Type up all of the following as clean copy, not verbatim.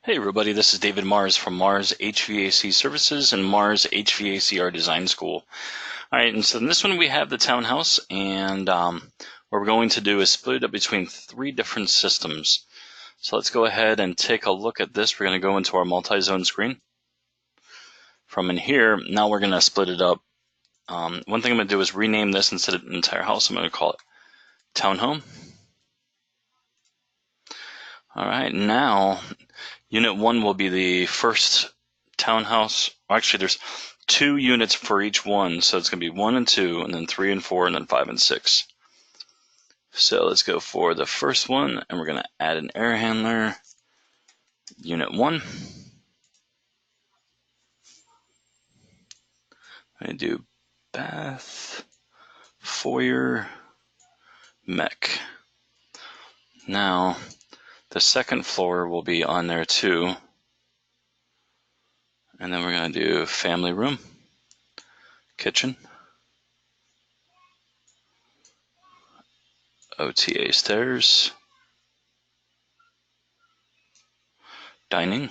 Hey everybody, this is David Mars from Mars HVAC Services and Mars HVACR Design School. Alright, and so in this one we have the townhouse, and what we're going to do is split it up between 3 different systems. So let's go ahead and take a look at this. We're going to go into our multi-zone screen. From in here, now we're going to split it up. One thing I'm going to do is rename this instead of entire house. I'm going to call it Townhome. Alright, now Unit 1 will be the first townhouse. Actually, there's 2 units for each one, so it's going to be 1 and 2, and then 3 and 4, and then 5 and 6. So let's go for the first one, and we're going to add an air handler. Unit 1. I'm going to do bath, foyer, mech. Now, the second floor will be on there too. And then we're going to do family room, kitchen, OTA stairs, dining,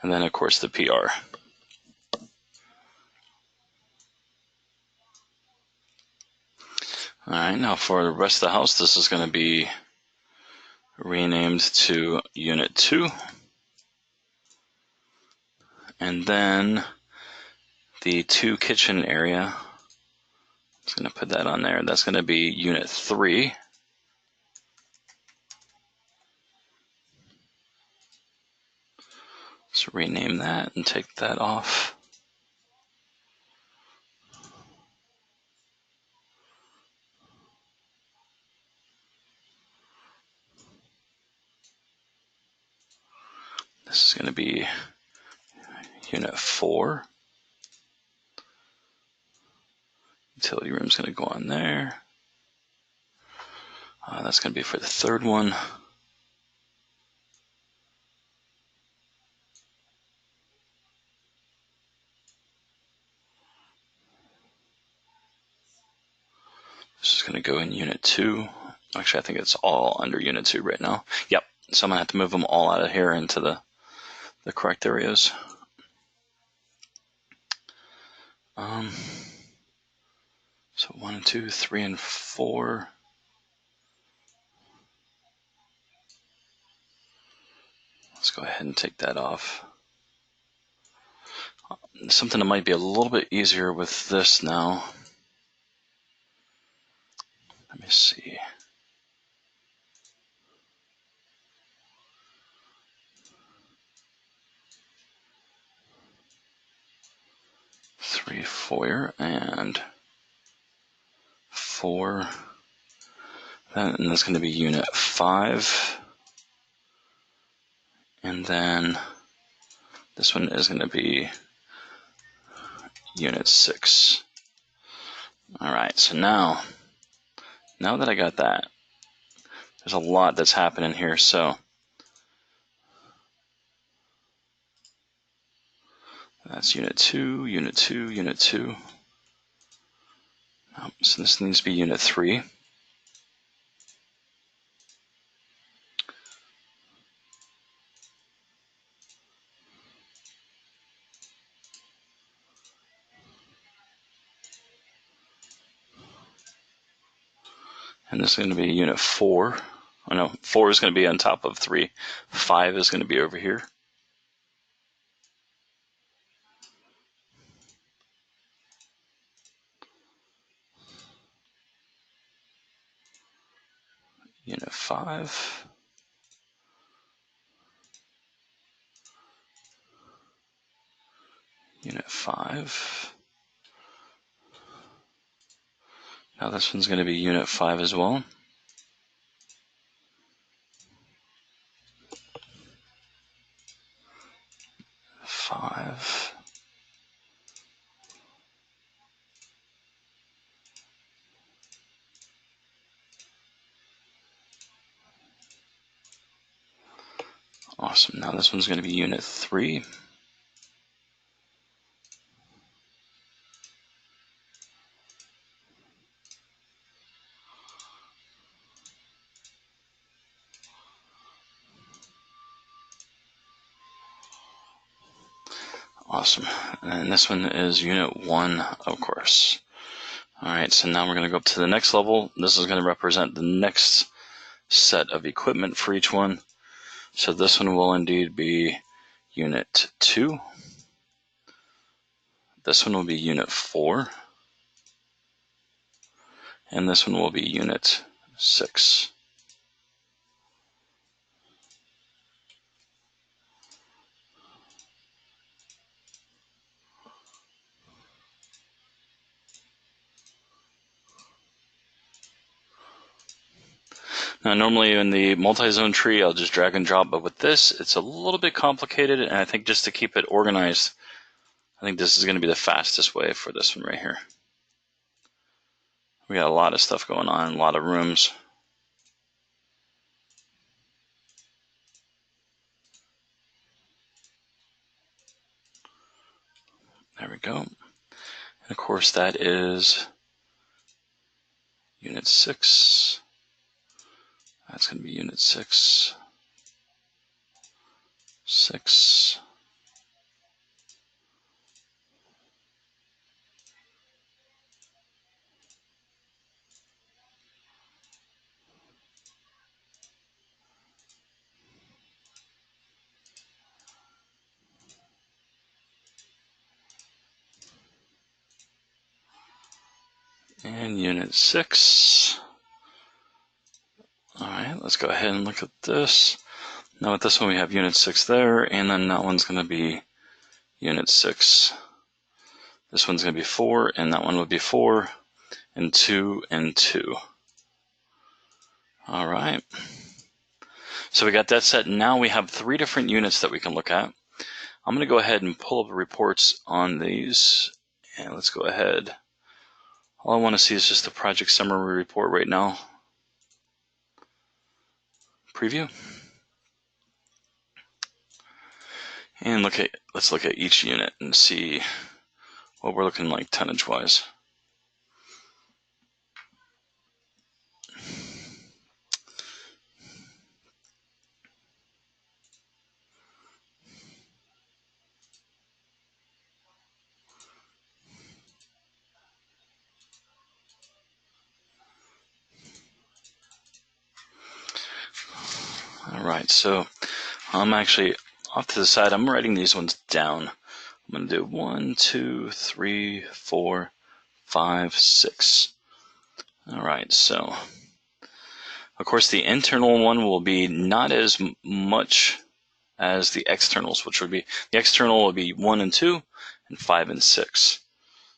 and then of course the PR. Alright, now for the rest of the house, this is going to be renamed to Unit 2. And then the 2 kitchen area, I'm just going to put that on there. That's going to be Unit 3. Let's rename that and take that off. This is going to be Unit 4. Utility room is going to go on there. That's going to be for the third one. This is going to go in Unit 2. Actually, I think it's all under Unit 2 right now. Yep. So I'm going to have to move them all out of here into the correct areas. So 1 and 2, 3 and 4. Let's go ahead and take that off. Something that might be a little bit easier with this now. Let me see. Three foyer and 4. And that's going to be Unit 5. And then this one is going to be Unit 6. Alright, so now that I got that, there's a lot that's happening here. So that's Unit 2, Unit 2, Unit 2. So this needs to be Unit 3. And this is going to be Unit 4. Oh no, 4 is going to be on top of 3. 5 is going to be over here. Unit 5. Unit 5. Now this one's going to be Unit 5 as well. Five. Awesome. Now this one's going to be Unit 3. Awesome. And this one is unit 1, of course. All right, so now we're going to go up to the next level. This is going to represent the next set of equipment for each one. So this one will indeed be unit 2. This one will be unit 4. And this one will be unit 6. Now, normally in the multi-zone tree, I'll just drag and drop, but with this, it's a little bit complicated, and I think just to keep it organized, I think this is going to be the fastest way for this one right here. We got a lot of stuff going on, a lot of rooms. There we go. And of course, that is unit 6. That's going to be unit 6. 6. And unit 6. All right, let's go ahead and look at this. Now with this one, we have unit 6 there, and then that one's going to be unit 6. This one's going to be 4, and that one would be 4, and 2, and 2. All right. So we got that set. Now we have 3 different units that we can look at. I'm going to go ahead and pull up the reports on these, and let's go ahead. All I want to see is just the project summary report right now. Preview. And let's look at each unit and see what we're looking like tonnage-wise. All right, so I'm actually off to the side. I'm writing these ones down. I'm going to do 1, 2, 3, 4, 5, 6. All right, so of course the internal one will be not as much as the externals, which would be the external will be 1 and 2 and 5 and 6.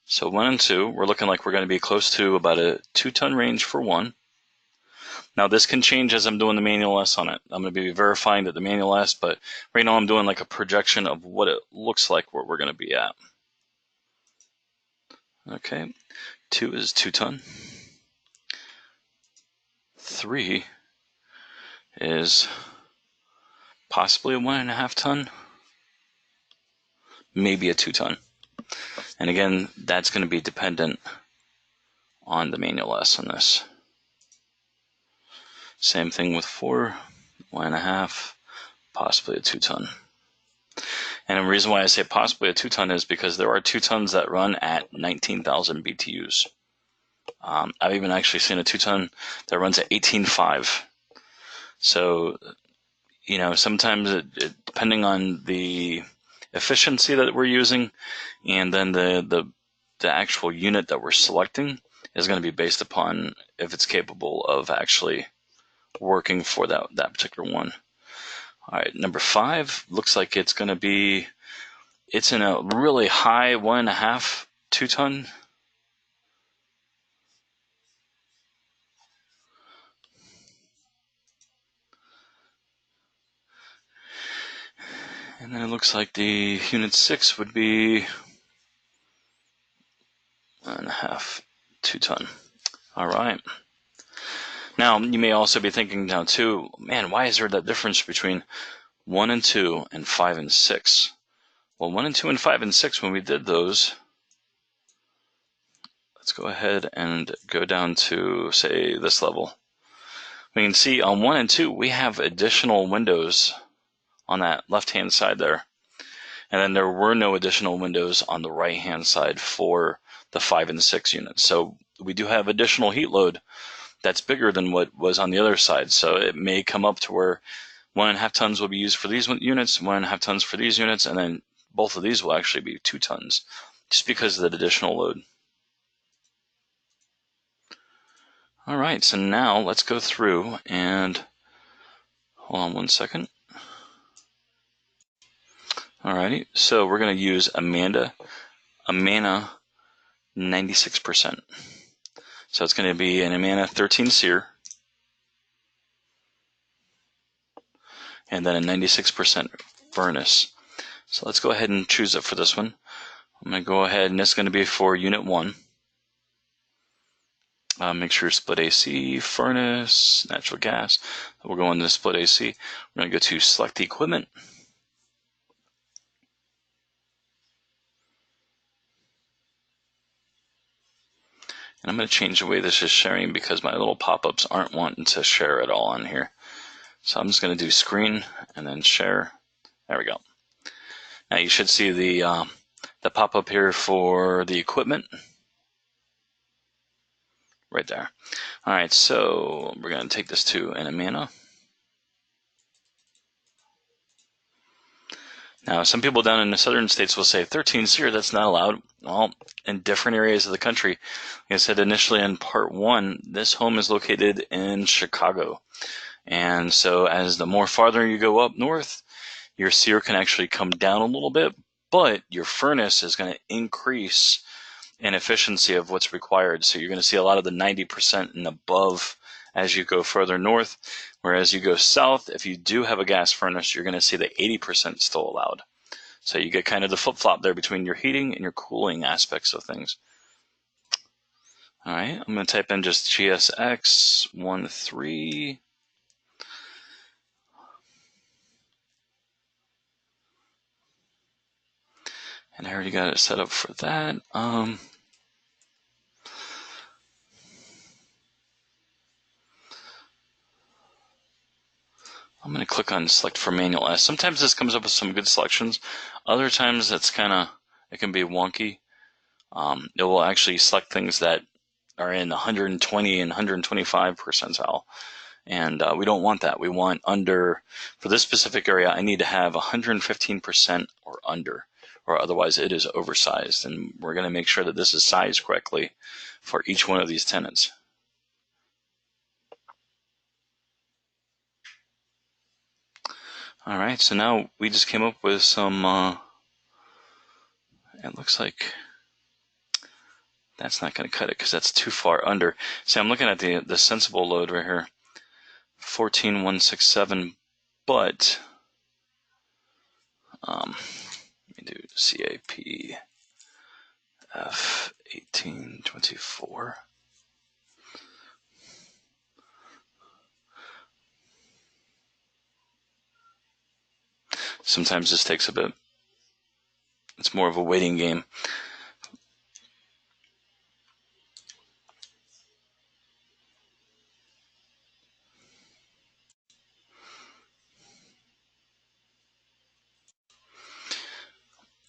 So 1 and 2, we're looking like we're going to be close to about a 2-ton range for 1. Now this can change as I'm doing the manual S on it. I'm going to be verifying that the manual S, but right now I'm doing like a projection of what it looks like where we're going to be at. Okay, 2 is 2-ton. 3 is possibly a 1.5-ton, maybe a 2-ton. And again, that's going to be dependent on the manual S on this. Same thing with 4, 1.5, possibly a 2-ton. And the reason why I say possibly a 2-ton is because there are 2-tons that run at 19,000 BTUs. I've even actually seen a 2-ton that runs at 18.5. So, you know, sometimes depending on the efficiency that we're using, and then the actual unit that we're selecting is going to be based upon if it's capable of actually working for that particular one. All right, number 5 looks like it's going to be, it's in a really high 1.5, 2-ton. And then it looks like the unit 6 would be 1.5, 2-ton. All right. Now, you may also be thinking now too, man, why is there that difference between 1 and 2 and 5 and 6? Well, 1 and 2 and 5 and 6, when we did those, let's go ahead and go down to, say, this level. We can see on 1 and 2, we have additional windows on that left-hand side there. And then there were no additional windows on the right-hand side for the 5 and 6 units. So we do have additional heat load that's bigger than what was on the other side. So it may come up to where 1.5 tons will be used for these units, 1.5 tons for these units, and then both of these will actually be 2 tons, just because of that additional load. All right, so now let's go through and hold on one second. Alrighty, so we're going to use Amana 96%. So it's going to be an Amana 13 sear and then a 96% furnace. So let's go ahead and choose it for this one. I'm going to go ahead, and it's going to be for Unit 1. Make sure split AC, furnace, natural gas. We'll go into split AC. We're going to go to select equipment. And I'm going to change the way this is sharing because my little pop-ups aren't wanting to share at all on here. So I'm just going to do screen and then share. There we go. Now you should see the pop-up here for the equipment. Right there. All right, so we're going to take this to an Amana. Now, some people down in the southern states will say 13 sear, that's not allowed. Well, in different areas of the country, like I said initially in part 1, this home is located in Chicago. And so as the more farther you go up north, your sear can actually come down a little bit, but your furnace is going to increase in efficiency of what's required. So you're going to see a lot of the 90% and above as you go further north, whereas you go south, if you do have a gas furnace, you're going to see the 80% still allowed. So you get kind of the flip-flop there between your heating and your cooling aspects of things. All right, I'm going to type in just GSX13. And I already got it set up for that. I'm going to click on select for manual S. Sometimes this comes up with some good selections. Other times it can be wonky. It will actually select things that are in 120 and 125 percentile. And we don't want that. We want under, for this specific area, I need to have 115% or under, or otherwise it is oversized. And we're going to make sure that this is sized correctly for each one of these tenants. All right, so now we just came up with some, it looks like that's not going to cut it because that's too far under. See, I'm looking at the sensible load right here, 14,167, but let me do CAP F1824. Sometimes this takes a bit. It's more of a waiting game.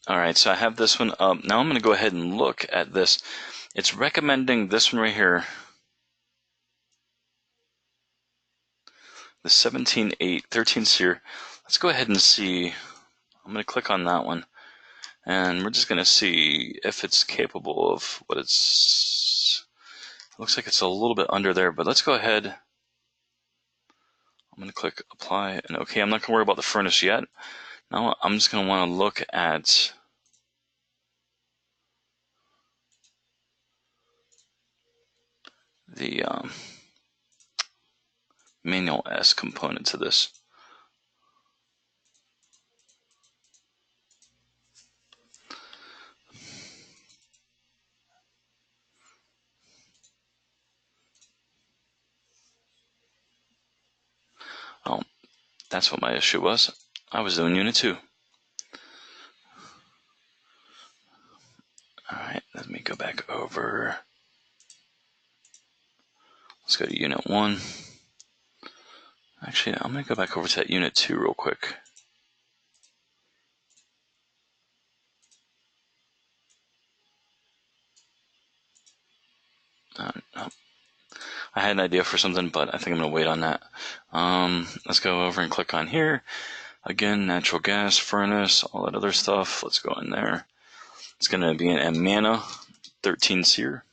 All right, so I have this one up. Now I'm going to go ahead and look at this. It's recommending this one right here, the 17.8, 13 sear. Let's go ahead and see. I'm going to click on that one, and we're just going to see if it's capable of what it's. It looks like it's a little bit under there, but let's go ahead. I'm going to click apply and OK. I'm not going to worry about the furnace yet. Now I'm just going to want to look at the manual S component to this. Oh, that's what my issue was. I was doing Unit 2. All right, let me go back over. Let's go to Unit 1. Actually, I'm going to go back over to that Unit 2 real quick. No. I had an idea for something, but I think I'm going to wait on that. Let's go over and click on here. Again, natural gas, furnace, all that other stuff. Let's go in there. It's going to be an Amana 13 seer.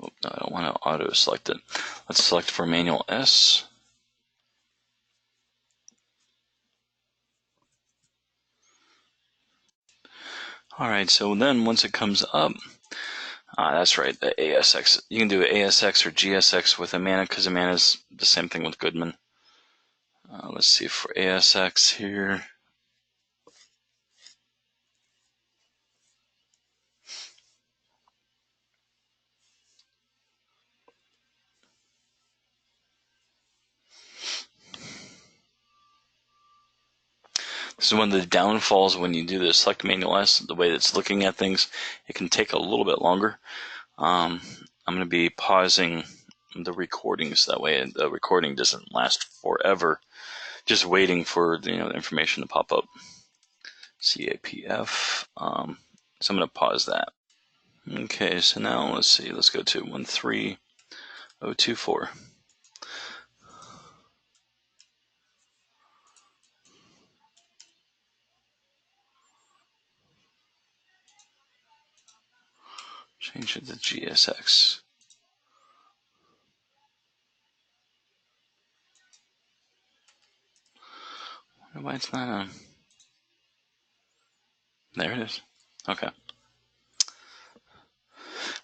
Oh, no, I don't want to auto select it. Let's select for manual S. All right, so then once it comes up, that's right, the ASX. You can do ASX or GSX with Amana because Amana is the same thing with Goodman. Let's see for ASX here. This is one of the downfalls when you do the select manual S, the way it's looking at things, it can take a little bit longer. I'm going to be pausing the recordings, that way the recording doesn't last forever, just waiting for the information to pop up. CAPF. So I'm going to pause that. Okay, so now let's see, let's go to 13024. Change it to GSX. Wonder why it's not on. There it is. Okay.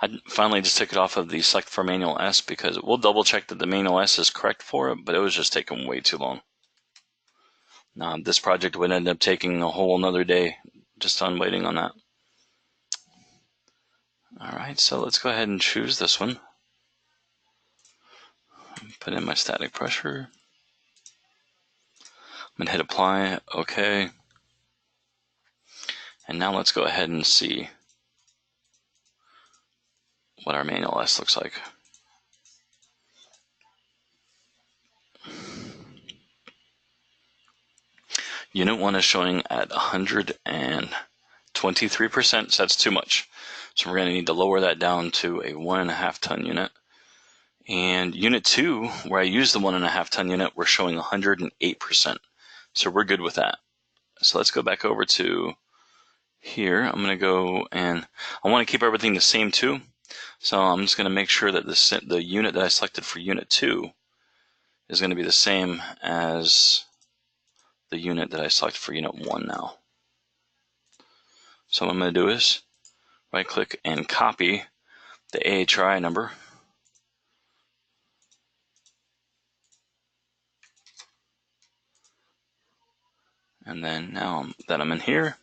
I finally just took it off of the select for manual S because we'll double check that the manual S is correct for it, but it was just taking way too long. This project would end up taking a whole another day just on waiting on that. All right, so let's go ahead and choose this one. Put in my static pressure. I'm gonna hit apply, okay. And now let's go ahead and see what our manual S looks like. Unit 1 is showing at 123%, so that's too much. So we're going to need to lower that down to a 1.5 ton unit. And Unit 2, where I use the 1.5 ton unit, we're showing 108%. So we're good with that. So let's go back over to here. I'm going to go and I want to keep everything the same too. So I'm just going to make sure that the unit that I selected for Unit 2 is going to be the same as the unit that I select for Unit 1 now. So what I'm going to do is right click and copy the AHRI number. And then now that I'm in here,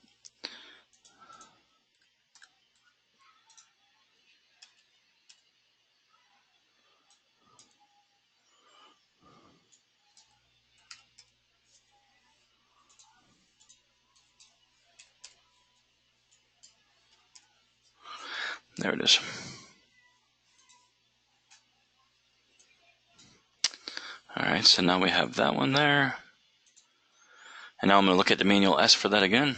there it is. All right, so now we have that one there. And now I'm going to look at the manual S for that again.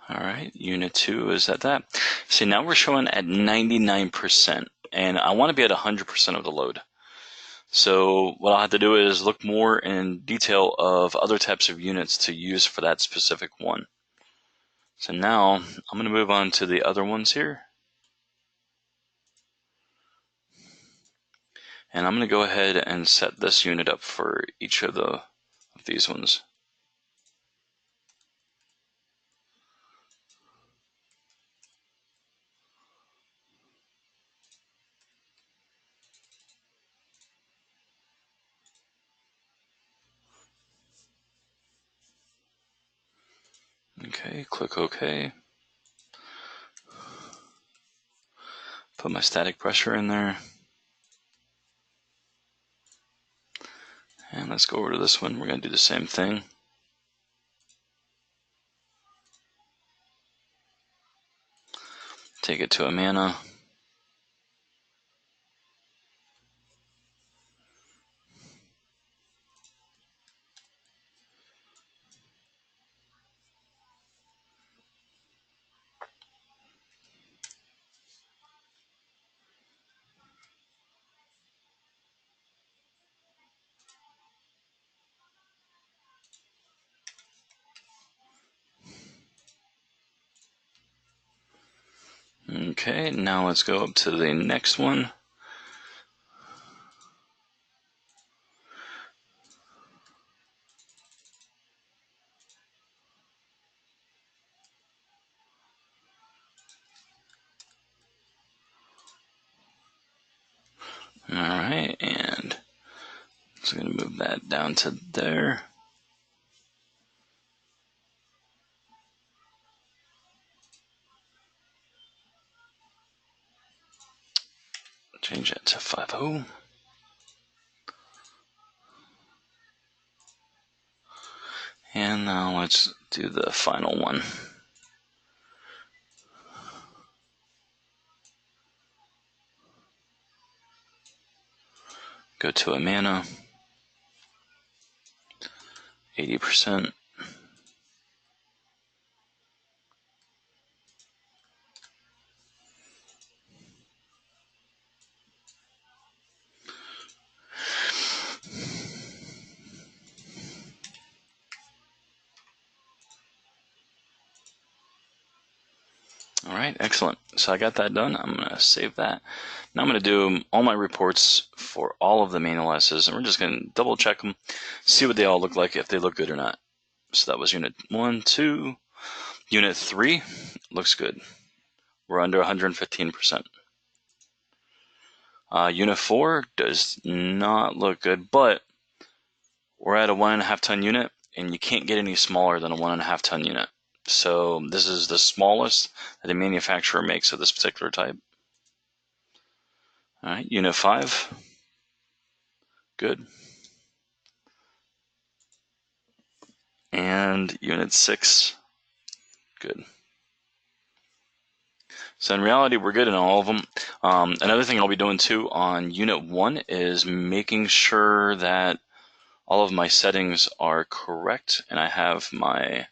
All right, Unit 2 is at that. See, now we're showing at 99%, and I want to be at 100% of the load. So what I'll have to do is look more in detail of other types of units to use for that specific one. So now I'm going to move on to the other ones here. And I'm going to go ahead and set this unit up for each of these ones. Okay, click OK. Put my static pressure in there. And let's go over to this one. We're going to do the same thing. Take it to Amana. Okay, now let's go up to the next one. Alright, and so I'm going to move that down to there. Change that to 5.0. And now let's do the final one. Go to Amana. 80%. All right, excellent. So I got that done. I'm going to save that. Now I'm going to do all my reports for all of the main OSs, and we're just going to double check them, see what they all look like, if they look good or not. So that was Unit 1, 2. Unit 3 looks good. We're under 115%. Unit 4 does not look good, but we're at a 1.5 ton unit, and you can't get any smaller than a 1.5 ton unit. So this is the smallest that the manufacturer makes of this particular type. All right, Unit 5, good. And Unit 6, good. So in reality, we're good in all of them. Another thing I'll be doing too on Unit 1 is making sure that all of my settings are correct, and I have my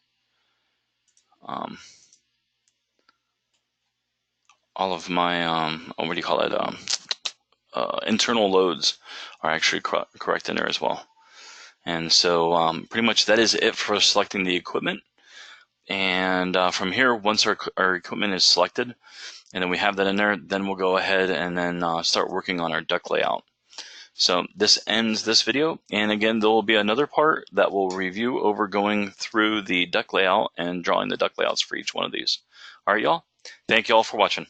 all of my what do you call it? Internal loads are actually correct in there as well. And so pretty much that is it for selecting the equipment. And from here, once our equipment is selected, and then we have that in there, then we'll go ahead and then start working on our duct layout. So this ends this video, and again, there will be another part that will review over going through the duct layout and drawing the duct layouts for each one of these. All right, y'all. Thank you all for watching.